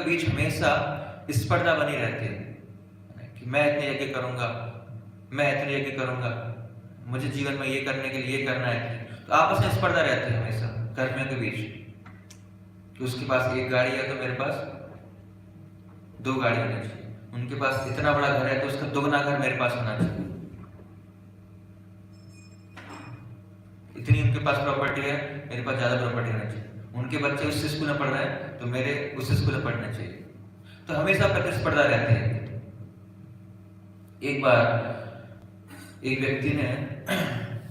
बीच हमेशा स्पर्धा बनी रहती है कि मैं इतने यज्ञ करूंगा, मैं इतने यज्ञ करूंगा, मुझे जीवन में ये करने के लिए ये करना है। तो आपस में स्पर्धा रहती है हमेशा कर्मियों के बीच कि उसके पास एक गाड़ी है तो मेरे पास 2 गाड़ी होनी चाहिए, उनके पास इतना बड़ा घर है तो उसका 2 गुना घर मेरे पास होना चाहिए, इतनी उनके पास प्रॉपर्टी है मेरे पास ज्यादा प्रॉपर्टी होनी चाहिए, उनके बच्चे उस स्कूल में पढ़ रहे हैं तो मेरे उस स्कूल में पढ़ना चाहिए। तो हमेशा प्रतिस्पर्धा रहती है। एक बार एक व्यक्ति ने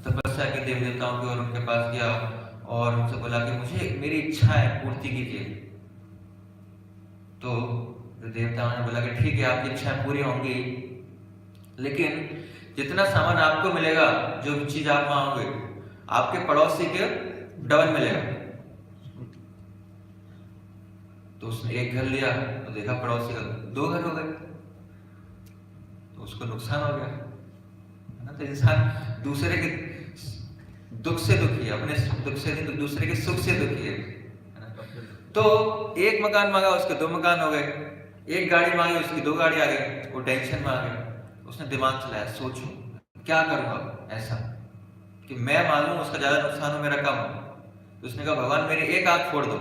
तपस्या की देवी देवताओं की और उनके पास गया और उनसे बोला कि मुझे मेरी इच्छाएं पूर्ति कीजिए। तो देवताओं ने बोला कि ठीक है, आपकी इच्छाएं पूरी होंगी, लेकिन जितना सामान आपको मिलेगा, जो चीज आप मांगोगे, आपके पड़ोसी के डबल मिलेगा। तो उसने एक घर लिया तो देखा पड़ोसी का 2 घर हो गए, तो उसको नुकसान हो गया, है ना। तो इंसान दूसरे के दुख से दुखी है, अपने दुख से नहीं, दूसरे के सुख से दुखी है ना। तो एक मकान मांगा, उसके 2 मकान हो गए, एक गाड़ी मांगी, उसकी 2 गाड़ी आ गई, वो टेंशन में आ गया। उसने दिमाग चलाया, सोचूं क्या करूंगा ऐसा कि मैं मांगू उसका ज्यादा नुकसान हो, मेरा कम हो। तो उसने कहा भगवान मेरी एक आंख फोड़ दो,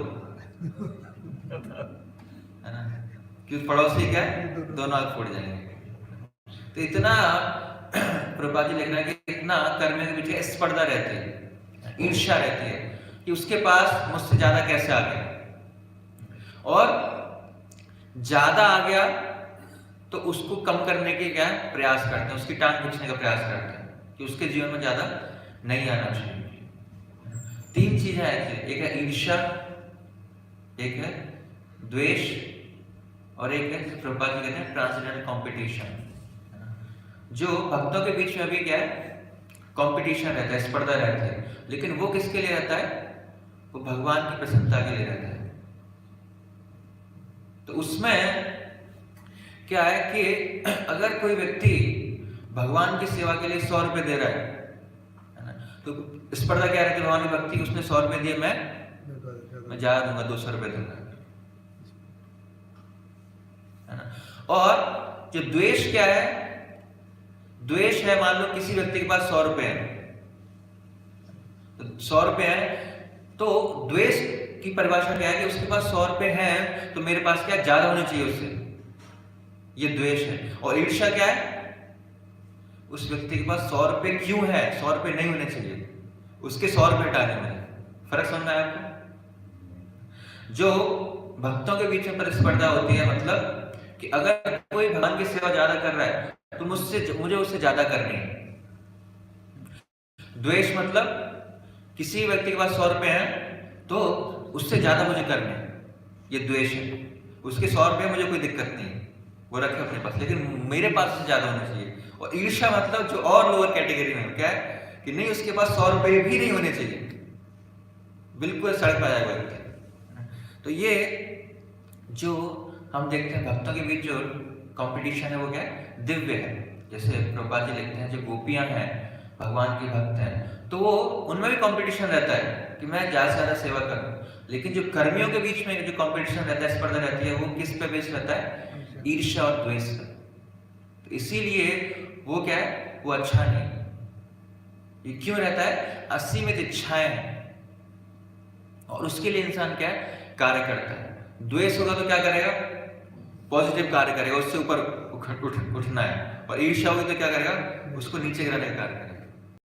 है ना, कि पड़ोसी क्या है 2 आंख फोड़ जाएंगे। तो इतना प्रभुपाद जी लिख रहे हैं कि इतना कर्म के पीछे स्पर्धा रहती है, ईर्ष्या रहती है कि उसके पास मुझसे ज्यादा कैसे आ गया, और ज्यादा आ गया तो उसको कम करने के क्या प्रयास करते हैं, उसकी टांग खींचने का प्रयास करते हैं कि उसके जीवन में ज्यादा नहीं आना चाहिए। 3 चीजें ऐसी, एक है ईर्ष्या, एक है द्वेष, और एक है प्रभुपाद जी कहते हैं ट्रांसेंडेंटल कंपटीशन। जो भक्तों के बीच में भी क्या है कंपटीशन रहता है, स्पर्धा रहती है, लेकिन वो किसके लिए रहता है, वो भगवान की प्रसन्नता के लिए रहता है। तो उसमें क्या है कि अगर कोई व्यक्ति भगवान की सेवा के लिए 100 रुपए दे रहा है ना, तो स्पर्धा क्या रहती है भगवान की भक्ति, उसने 100 रुपए दिए, मैं ज्यादा दूंगा, 200 रुपए दूंगा, है ना। और जो द्वेष क्या है, द्वेष है, मान लो किसी व्यक्ति के पास 100 रुपए है, तो 100 रुपए है, तो द्वेष की परिभाषा क्या है कि उसके पास 100 रुपए हैं तो मेरे पास क्या ज्यादा होने चाहिए उससे, ये द्वेष है। और ईर्ष्या क्या है, उस व्यक्ति के पास 100 रुपए क्यों है, 100 रुपए नहीं होने चाहिए, उसके 100 रुपए हटाने में फर्क समझ में आया आपको। जो भक्तों के बीच में प्रतिस्पर्धा होती है, मतलब कि अगर कोई भगवान की सेवा ज्यादा कर रहा है तो मुझे उससे ज्यादा करनी है। द्वेष मतलब किसी व्यक्ति के पास 100 रुपए हैं तो उससे ज्यादा मुझे करने हैं, ये द्वेष है। उसके 100 रुपए मुझे कोई दिक्कत नहीं है, वो रखे अपने पास, लेकिन मेरे पास से ज्यादा होने चाहिए। और ईर्ष्या मतलब जो और लोअर कैटेगरी में क्या है कि नहीं, उसके पास 100 रुपए भी नहीं होने चाहिए, बिल्कुल सड़क पर आ जाएगा। तो ये जो हम देखते हैं भक्तों के बीच जो कंपटीशन है वो क्या है, दिव्य है। जैसे प्रभुपाद जी लिखते हैं जो गोपियां हैं, भगवान के भक्त हैं, तो वो उनमें भी कंपटीशन रहता है कि मैं ज्यादा से ज्यादा सेवा करूं। लेकिन जो कर्मियों के बीच में जो कंपटीशन रहता है, स्पर्धा रहती है, वो किस पे बेस रहता है, ईर्ष्या और द्वेष पर। तो इसीलिए वो क्या है, वो अच्छा नहीं। ये क्यों रहता है, असीमित इच्छाएं हैं और उसके लिए इंसान क्या है, कार्य करता है। द्वेष होगा तो क्या करेगा, पॉजिटिव कार्य करेगा, उससे ऊपर उठना है। और ईर्ष्या होगी तो क्या करेगा, उसको नीचे गिराने का कार्य करेगा।